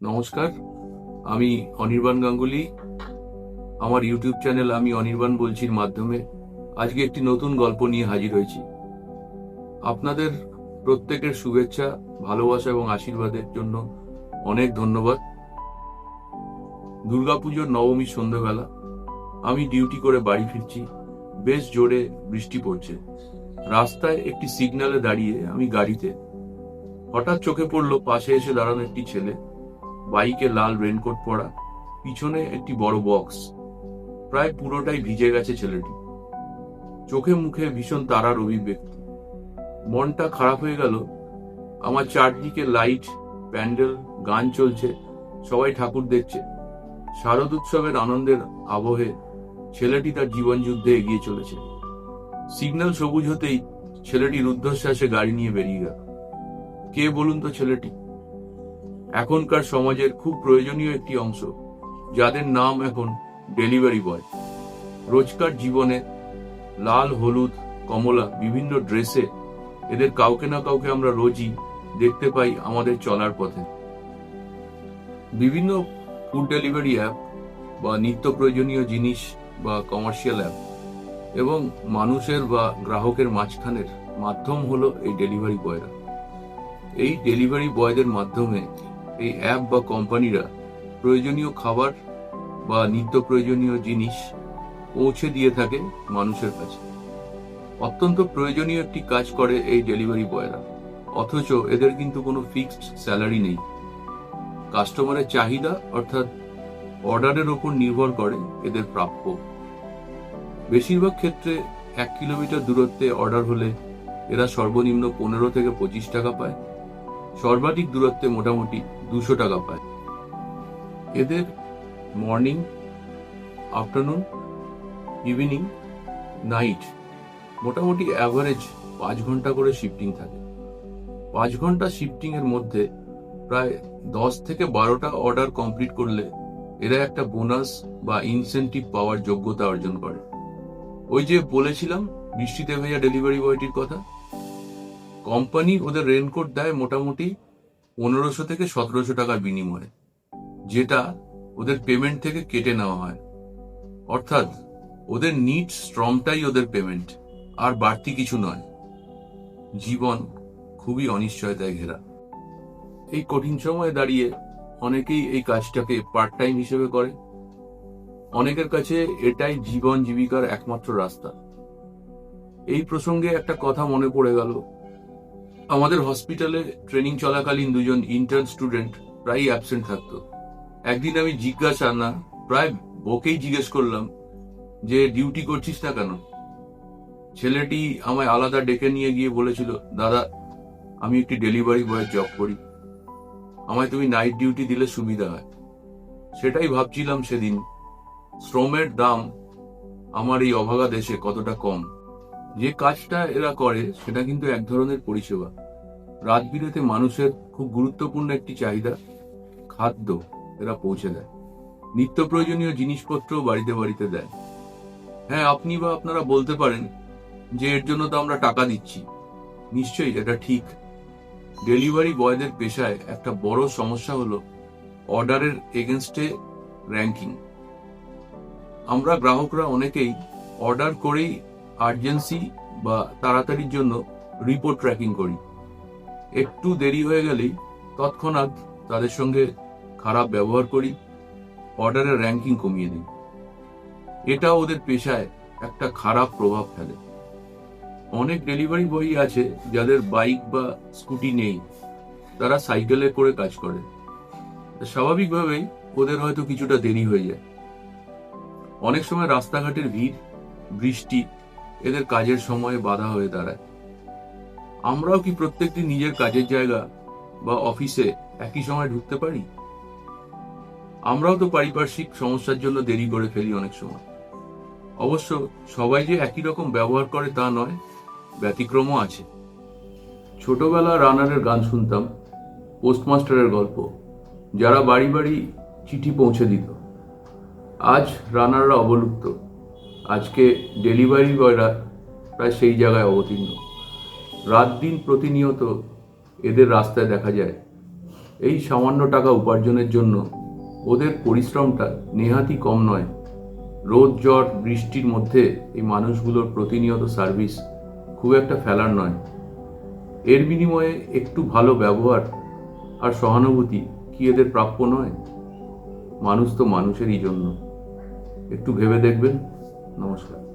নমস্কার, আমি অনির্বাণ গাঙ্গুলি। আমার ইউটিউব চ্যানেল আমি অনির্বাণ বলছির মাধ্যমে আজকে একটি নতুন গল্প নিয়ে হাজির হয়েছি। আপনাদের প্রত্যেকের শুভেচ্ছা, ভালোবাসা এবং আশীর্বাদের জন্য অনেক ধন্যবাদ। দুর্গাপুজোর নবমী সন্ধ্যাবেলা আমি ডিউটি করে বাড়ি ফিরছি। বেশ জোরে বৃষ্টি পড়ছে। রাস্তায় একটি সিগন্যালে দাঁড়িয়ে আমি গাড়িতে হঠাৎ চোখে পড়লো পাশে এসে দাঁড়ানো একটি ছেলে, বাইকে লাল রেনকোট পরা, পিছনে একটি বড় বক্স। প্রায় পুরোটাই ভিজে গেছে ছেলেটি। চোখে মুখে ভীষণ তারার অভিব্যক্তি। মনটা খারাপ হয়ে গেল। আমার চারদিকে লাইট, প্যান্ডেল, গান চলছে, সবাই ঠাকুর দেখছে। শারদ উৎসবের আনন্দের আবহে ছেলেটি তার জীবন যুদ্ধে এগিয়ে চলেছে। সিগন্যাল সবুজ হতেই ছেলেটি রুদ্ধশ্বাসে গাড়ি নিয়ে বেরিয়ে গেল। কে বলুন তো ছেলেটি? এখনকার সমাজের খুব প্রয়োজনীয় একটি অংশ, যাদের নাম এখন ডেলিভারি বয়। রোজকার জীবনে লাল, হলুদ, কমলা বিভিন্ন ড্রেসে এদের কাউকে না কাউকে আমরা রোজই দেখতে পাই আমাদের চলার পথে। বিভিন্ন ফুড ডেলিভারি অ্যাপ বা নিত্য প্রয়োজনীয় জিনিস বা কমার্শিয়াল অ্যাপ এবং মানুষের বা গ্রাহকের মাঝখানের মাধ্যম হলো এই ডেলিভারি বয়রা। এই ডেলিভারি বয়দের মাধ্যমে এই অ্যাপ বা কোম্পানিরা প্রয়োজনীয় খাবার বা নিত্য প্রয়োজনীয় জিনিস পৌঁছে দিয়ে থাকে মানুষের কাছে। অত্যন্ত প্রয়োজনীয় একটি কাজ করে এই ডেলিভারি বয়রা, অথচ এদের কিন্তু কোনো ফিক্সড স্যালারি নেই। কাস্টমারের চাহিদা অর্থাৎ অর্ডারের ওপর নির্ভর করে এদের প্রাপ্য। বেশিরভাগ ক্ষেত্রে 1 কিলোমিটার দূরত্বে অর্ডার হলে এরা সর্বনিম্ন 15 থেকে 25 টাকা পায়, সর্বাধিক দূরত্বে মোটামুটি 200 টাকা পায়। এদের মর্নিং, আফটারনুন, ইভিনিং, নাইট মোটামুটি অ্যাভারেজ 5 ঘন্টা করে শিফটিং থাকে। 5 ঘন্টা শিফটিং এর মধ্যে প্রায় 10 থেকে 12টা অর্ডার কমপ্লিট করলে এরা একটা বোনাস বা ইনসেন্টিভ পাওয়ার যোগ্যতা অর্জন করে। ওই যে বলেছিলাম বৃষ্টিতে ভেজা ডেলিভারি বয়টির কথা, কোম্পানি ওদের রেনকোট দেয় মোটামুটি 1500 থেকে 1700 টাকার বিনিময়ে, যেটা ওদের পেমেন্ট থেকে কেটে নেওয়া হয়। অর্থাৎ ওদের নিট শ্রমটাই ওদের পেমেন্ট, আর বাড়তি কিছু নয়। জীবন খুবই অনিশ্চয়তায় ঘেরা। এই কঠিন সময়ে দাঁড়িয়ে অনেকেই এই কাজটাকে পার্ট টাইম হিসেবে করে। অনেকের কাছে এটাই জীবন জীবিকার একমাত্র রাস্তা। এই প্রসঙ্গে একটা কথা মনে পড়ে গেল। আমাদের হসপিটালে ট্রেনিং চলাকালীন 2জন ইন্টার্ন স্টুডেন্ট প্রায় অ্যাবসেন্ট থাকতো। একদিন আমি জিজ্ঞাসা না প্রায় বকেই জিজ্ঞেস করলাম যে ডিউটি করছিস না কেন? ছেলেটি আমায় আলাদা ডেকে নিয়ে গিয়ে বলেছিল, দাদা আমি একটি ডেলিভারি বয়ের জব করি, আমায় তুমি নাইট ডিউটি দিলে সুবিধা হয়। সেটাই ভাবছিলাম সেদিন, শ্রমের দাম আমার এই অভাগা দেশে কতটা কম। যে কাজটা এরা করে সেটা কিন্তু এক ধরনের পরিষেবা। রাত বিরেতে মানুষের খুব গুরুত্বপূর্ণ একটি চাহিদা, খাদ্য, এরা পৌঁছে দেয়। নিত্য প্রয়োজনীয় জিনিসপত্র বাড়িতে বাড়িতে দেয়। হ্যাঁ, আপনি বা আপনারা বলতে পারেন যে এর জন্য তো আমরা টাকা দিচ্ছি। নিশ্চয়ই এটা ঠিক। ডেলিভারি বয়দের পেশায় একটা বড় সমস্যা হলো অর্ডারের এগেনস্টে র্যাঙ্কিং। আমরা গ্রাহকরা অনেকেই অর্ডার করেই আর্জেন্সি বা তাড়াতাড়ির জন্য রিপোর্ট ট্র্যাকিং করি। একটু দেরি হয়ে গেলেই তৎক্ষণাৎ তাদের সঙ্গে খারাপ ব্যবহার করি, অর্ডারের র্যাঙ্কিং কমিয়ে দিই। এটা ওদের পেশায় একটা খারাপ প্রভাব ফেলে। অনেক ডেলিভারি বয় আছে যাদের বাইক বা স্কুটি নেই, তারা সাইকেলে করে কাজ করে। স্বাভাবিকভাবেই ওদের হয়তো কিছুটা দেরি হয়ে যায়। অনেক সময় রাস্তাঘাটের ভিড়, বৃষ্টি এদের কাজের সময়ে বাধা হয়ে দাঁড়ায়। আমরাও কি প্রত্যেকদিন নিজের কাজের জায়গা বা অফিসে একই সময় ঢুকতে পারি? আমরাও তো পারিপার্শ্বিক সমস্যার জন্য দেরি করে ফেলি অনেক সময়। অবশ্য সবাই যে একই রকম ব্যবহার করে তা নয়, ব্যতিক্রমও আছে। ছোটবেলা রানারের গান শুনতাম, পোস্টমাস্টারের গল্প, যারা বাড়ি বাড়ি চিঠি পৌঁছে দিত। আজ রানাররা অবলুপ্ত। আজকে ডেলিভারি বয়রা প্রায় সেই জায়গায় অবতীর্ণ। রাত দিন প্রতিনিয়ত এদের রাস্তায় দেখা যায়। এই সামান্য টাকা উপার্জনের জন্য ওদের পরিশ্রমটা নেহাতই কম নয়। রোদ ঝড় বৃষ্টির মধ্যে এই মানুষগুলোর প্রতিনিয়ত সার্ভিস খুব একটা ফেলার নয়। এর বিনিময়ে একটু ভালো ব্যবহার আর সহানুভূতি কি এদের প্রাপ্য নয়? মানুষ তো মানুষেরই জন্য। একটু ভেবে দেখবেন। নমস্কার।